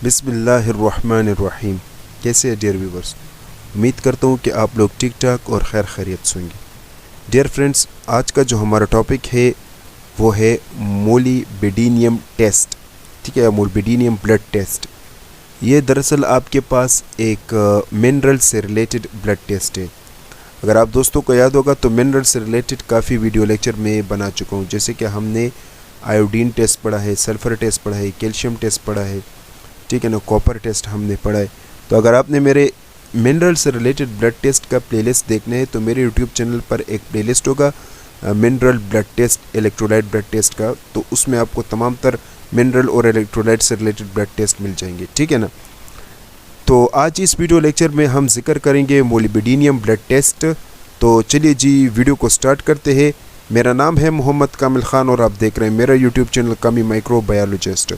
बिस्मिल्लाहिर्रहमानिर्रहीम। कैसे है डियर व्यूवर्स? उम्मीद करता हूँ कि आप लोग ठीक ठाक और खैर खैरियत से होंगे। डियर फ्रेंड्स, आज का जो हमारा टॉपिक है वो है मोलिबेडिनियम टेस्ट। ठीक है, मोलिबेडिनियम ब्लड टेस्ट। ये दरअसल आपके पास एक मिनरल से रिलेटेड ब्लड टेस्ट है। अगर आप दोस्तों को याद होगा तो मिनरल से रिलेटेड काफ़ी वीडियो लेक्चर में बना चुका हूँ, जैसे कि हमने आयोडीन टेस्ट पढ़ा है, सल्फ़र टेस्ट पढ़ा है, कैल्शियम टेस्ट पढ़ा है, ठीक है ना, कॉपर टेस्ट हमने पढ़ा है। तो अगर आपने मेरे मिनरल से रिलेटेड ब्लड टेस्ट का प्लेलिस्ट देखना है तो मेरे यूट्यूब चैनल पर एक प्लेलिस्ट होगा mineral blood test, electrolyte blood test का, तो उसमें आपको तमाम तर मिनरल और इलेक्ट्रोलाइट से रिलेटेड ब्लड टेस्ट मिल जाएंगे, ठीक है ना। तो आज इस वीडियो लेक्चर में हम जिक्र करेंगे मोलिबेडिनियम ब्लड टेस्ट। तो चलिए जी वीडियो को स्टार्ट करते हैं। मेरा नाम है मोहम्मद कामिल ख़ान और आप देख रहे हैं मेरा यूट्यूब चैनल कामी माइक्रोबायोलॉजिस्ट।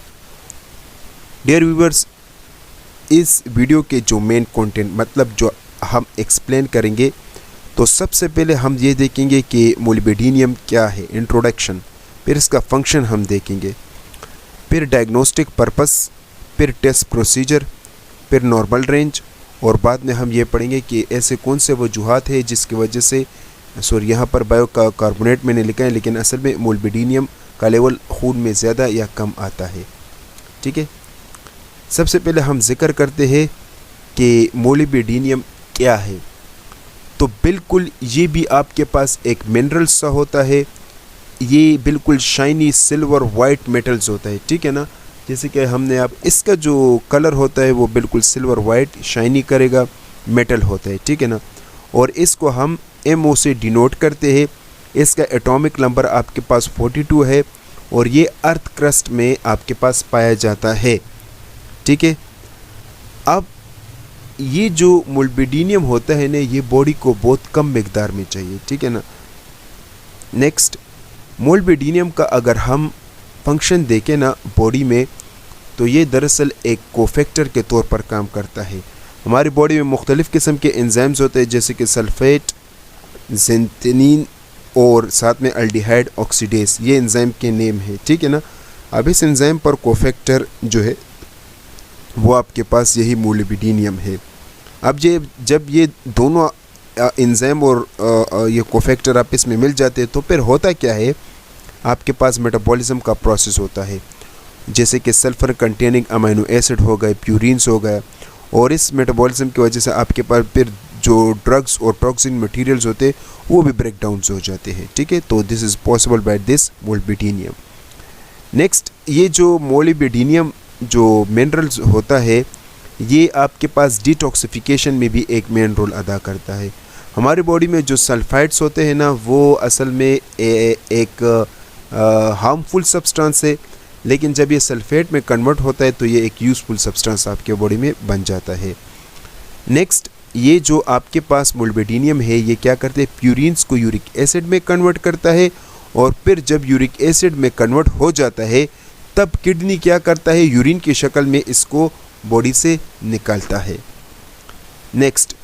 डियर व्यूवर्स, इस वीडियो के जो मेन कंटेंट मतलब जो हम एक्सप्लेन करेंगे, तो सबसे पहले हम ये देखेंगे कि मोलिबेडिनियम क्या है, इंट्रोडक्शन, फिर इसका फंक्शन हम देखेंगे, फिर डायग्नोस्टिक पर्पस, फिर टेस्ट प्रोसीजर, फिर नॉर्मल रेंज, और बाद में हम ये पढ़ेंगे कि ऐसे कौन से वजूहात है जिसकी वजह से यहाँ पर बायो का कार्बोनेट मैंने लिखा है लेकिन असल में मोलिबेडिनियम का लेवल खून में ज़्यादा या कम आता है। ठीक है, सबसे पहले हम जिक्र करते हैं कि मोलिबेडिनियम क्या है। तो बिल्कुल ये भी आपके पास एक मिनरल सा होता है, ये बिल्कुल शाइनी सिल्वर वाइट मेटल्स होता है, ठीक है ना। जैसे कि हमने आप इसका जो कलर होता है वो बिल्कुल सिल्वर वाइट शाइनी करेगा मेटल होता है, ठीक है ना। और इसको हम MO से डिनोट करते हैं। इसका एटॉमिक नंबर आपके पास 42 है और ये अर्थ क्रस्ट में आपके पास पाया जाता है, ठीक है। अब ये जो मोलिबेडिनियम होता है ना, ये बॉडी को बहुत कम मिकदार में चाहिए, ठीक है ना। नेक्स्ट, मोलिबेडिनियम का अगर हम फंक्शन देखें ना बॉडी में, तो ये दरअसल एक कोफैक्टर के तौर पर काम करता है। हमारी बॉडी में मुख्तलिफ़ किस्म के एंजाइम्स होते हैं, जैसे कि सल्फेट, ज़ेंथेनिन और साथ में अल्डिहाइड ऑक्सीडेस, ये एंजाइम के नेम है, ठीक है ना। अब इस एंजाइम पर कोफैक्टर जो है वो आपके पास यही मोलिबेडिनियम है। अब जब ये दोनों एंजाइम और ये कोफैक्टर आपस में मिल जाते हैं तो फिर होता क्या है, आपके पास मेटाबॉलिज्म का प्रोसेस होता है, जैसे कि सल्फ़र कंटेनिंग अमीनो एसिड हो गए, प्यूरिन्स हो गए, और इस मेटाबॉलिज्म की वजह से आपके पास फिर जो ड्रग्स और टॉक्सिन मटेरियल्स होते हैं वो भी ब्रेक डाउन हो जाते हैं, ठीक है। तो this is possible by this molybdenum. Next, ये जो मोलिबेडिनियम जो मिनरल्स होता है ये आपके पास डिटॉक्सिफिकेशन में भी एक मेन रोल अदा करता है। हमारी बॉडी में जो सल्फाइड्स होते हैं ना, वो असल में एक हार्मफुल सब्सटेंस है, लेकिन जब ये सल्फेट में कन्वर्ट होता है तो ये एक यूज़फुल सब्सटेंस आपके बॉडी में बन जाता है। नेक्स्ट, ये जो आपके पास मोलिबेडिनियम है ये क्या करते हैं, प्यूरिन्स को यूरिक एसिड में कन्वर्ट करता है, और फिर जब यूरिक एसिड में कन्वर्ट हो जाता है तब किडनी क्या करता है, यूरिन की शक्ल में इसको बॉडी से निकालता है। नेक्स्ट,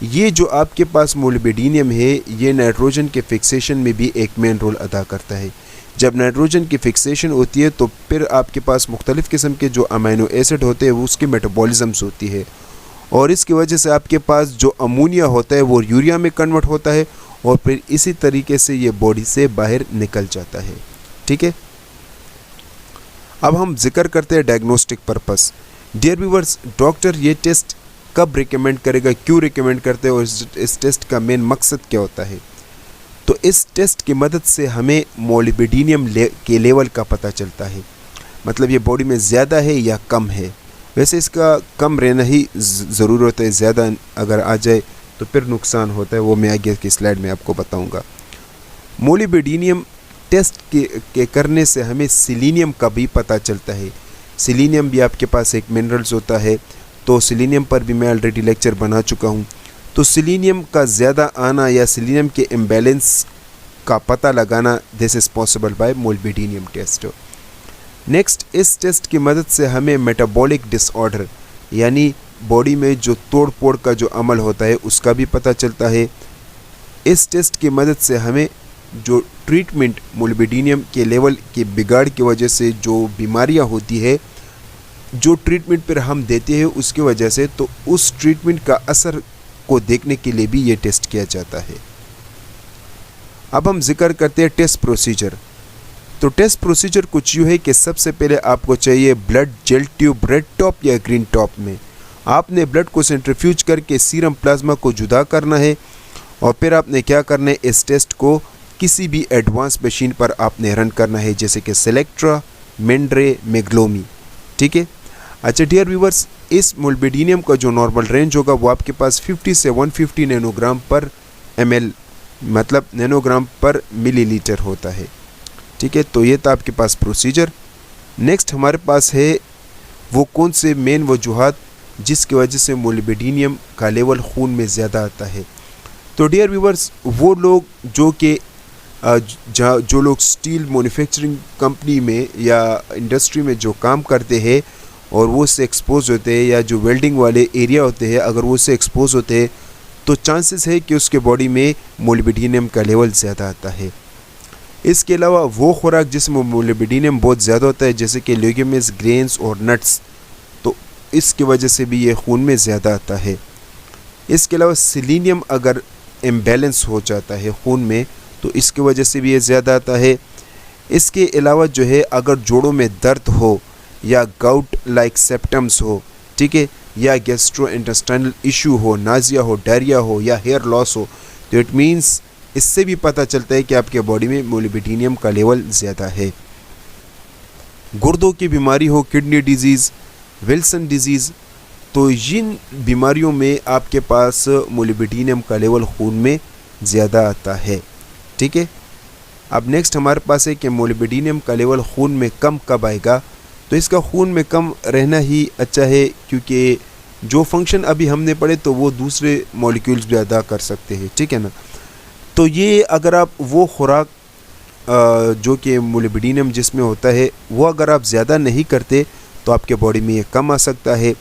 ये जो आपके पास मोलिबेडिनियम है ये नाइट्रोजन के फिक्सेशन में भी एक मेन रोल अदा करता है। जब नाइट्रोजन की फिक्सेशन होती है तो फिर आपके पास मुख्तलिफ़ किस्म के जो अमीनो एसिड होते हैं वो उसकी मेटाबॉलिज्म्स होती है, और इसकी वजह से आपके पास जो अमोनिया होता है वो यूरिया में कन्वर्ट होता है, और फिर इसी तरीके से ये बॉडी से बाहर निकल जाता है, ठीक है। अब हम जिक्र करते हैं diagnostic purpose. Dear viewers, doctor ये टेस्ट कब रिकमेंड करेगा, क्यों रिकमेंड करते हैं, और इस टेस्ट का मेन मकसद क्या होता है। तो इस टेस्ट की मदद से हमें मोलिबेडिनियम के लेवल का पता चलता है, मतलब ये बॉडी में ज़्यादा है या कम है। वैसे इसका कम रहना ही ज़रूर होता है, ज़्यादा अगर आ जाए तो फिर नुकसान होता है, वो मैं आगे की स्लाइड में आपको बताऊंगा। मोलिबेडिनियम टेस्ट के करने से हमें सिलीनियम का भी पता चलता है। सिलीनियम भी आपके पास एक मिनरल्स होता है, तो सिलीनियम पर भी मैं ऑलरेडी लेक्चर बना चुका हूँ। तो सिलीनियम का ज़्यादा आना या सिलीनियम के इम्बैलेंस का पता लगाना, this is possible by molybdenum test. Next, इस टेस्ट की मदद से हमें मेटाबॉलिक डिसऑर्डर यानी बॉडी में जो तोड़ फोड़ का जो अमल होता है उसका भी पता चलता है। इस टेस्ट की मदद से हमें जो ट्रीटमेंट मोलिबेडिनियम के लेवल के बिगाड़ की वजह से जो बीमारियां होती है जो ट्रीटमेंट पर हम देते हैं उसकी वजह से, तो उस ट्रीटमेंट का असर को देखने के लिए भी ये टेस्ट किया जाता है। अब हम जिक्र करते हैं टेस्ट प्रोसीजर। तो टेस्ट प्रोसीजर कुछ यूँ है कि सबसे पहले आपको चाहिए blood gel tube red top या ग्रीन टॉप में। आपने ब्लड को सेंट्रीफ्यूज करके सीरम प्लाज्मा को जुदा करना है और फिर आपने क्या करना है, इस टेस्ट को किसी भी एडवांस मशीन पर आपने रन करना है, जैसे कि सेलेक्ट्रा, मेंड्रे, मेग्लोमी। ठीक है। अच्छा डियर व्यूवर्स, इस मोलिबेडिनियम का जो नॉर्मल रेंज होगा वो आपके पास 50 से 150 नैनोग्राम पर ml, मतलब नैनोग्राम पर मिलीलीटर होता है। ठीक है। तो ये था आपके पास प्रोसीजर। नेक्स्ट हमारे पास है वो कौन से मेन वजूहात जिसकी वजह से मोलिबेडिनियम का लेवल खून में ज़्यादा आता है। तो डियर व्यूवर्स, वो लोग जो लोग स्टील मैन्युफैक्चरिंग कंपनी में या इंडस्ट्री में जो काम करते हैं और वो उससे एक्सपोज होते हैं, या जो वेल्डिंग वाले एरिया होते हैं, अगर वो उससे एक्सपोज होते हैं तो चांसेस है कि उसके बॉडी में मोलिबेडिनियम का लेवल ज़्यादा आता है। इसके अलावा वो खुराक जिसमें मोलिबेडिनियम बहुत ज़्यादा होता है, जैसे कि लेग्यूम्स, ग्रेन्स और नट्स, तो इसकी वजह से भी ये खून में ज़्यादा आता है। इसके अलावा सेलेनियम अगर इम्बैलेंस हो जाता है खून में तो इसकी वजह से भी ये ज़्यादा आता है। इसके अलावा जो है अगर जोड़ों में दर्द हो या गाउट लाइक सेप्टम्स हो, ठीक है, या गैस्ट्रोइंटेस्टाइनल इशू हो, नाजिया हो, डायरिया हो या हेयर लॉस हो, तो इट मीन्स इससे भी पता चलता है कि आपके बॉडी में मोलिबेडिनियम का लेवल ज़्यादा है। गुर्दों की बीमारी हो, किडनी डिजीज़, विल्सन डिजीज़, तो इन बीमारियों में आपके पास मोलिबेडिनियम का लेवल खून में ज़्यादा आता है। ठीक है। अब नेक्स्ट हमारे पास है कि मोलिबेडिनियम का लेवल खून में कम कब आएगा। तो इसका खून में कम रहना ही अच्छा है, क्योंकि जो फंक्शन अभी हमने पढ़े तो वो दूसरे मॉलिक्यूल्स भी अदा कर सकते हैं। ठीक है ना। तो ये अगर आप वो खुराक जो कि मोलिबेडिनियम जिसमें होता है वो अगर आप ज़्यादा नहीं करते तो आपके बॉडी में ये कम आ सकता है।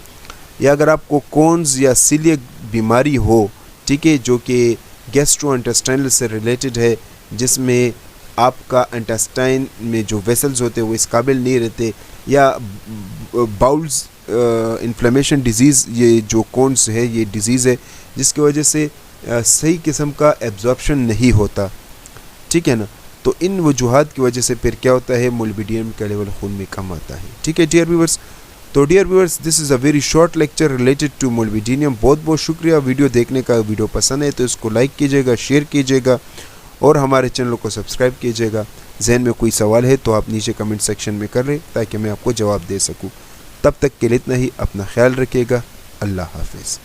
या अगर आपको कोन्स या सीलियक बीमारी हो, ठीक है, जो कि गैस्ट्रोइंटेस्टाइनल से रिलेटेड है, जिसमें आपका इंटेस्टाइन में जो वेसल्स होते हैं वो इस काबिल नहीं रहते, या बाउल्स इन्फ्लेमेशन डिजीज़, ये जो कोन्स है ये डिजीज़ है जिसकी वजह से सही किस्म का एब्जॉर्प्शन नहीं होता। ठीक है ना। तो इन वजूहात की वजह से फिर क्या होता है, मोलिबेडिनियम का लेवल खून में कम आता है। ठीक है डियर व्यूअर्स। तो dear viewers, this is a very short lecture related to molybdenum. बहुत बहुत शुक्रिया वीडियो देखने का। वीडियो पसंद है तो इसको लाइक कीजिएगा, शेयर कीजिएगा और हमारे चैनल को सब्सक्राइब कीजिएगा। जहन में कोई सवाल है तो आप नीचे कमेंट सेक्शन में कर लें ताकि मैं आपको जवाब दे सकूँ। तब तक के लिए इतना ही। अपना ख्याल रखिएगा। अल्लाह हाफिज़।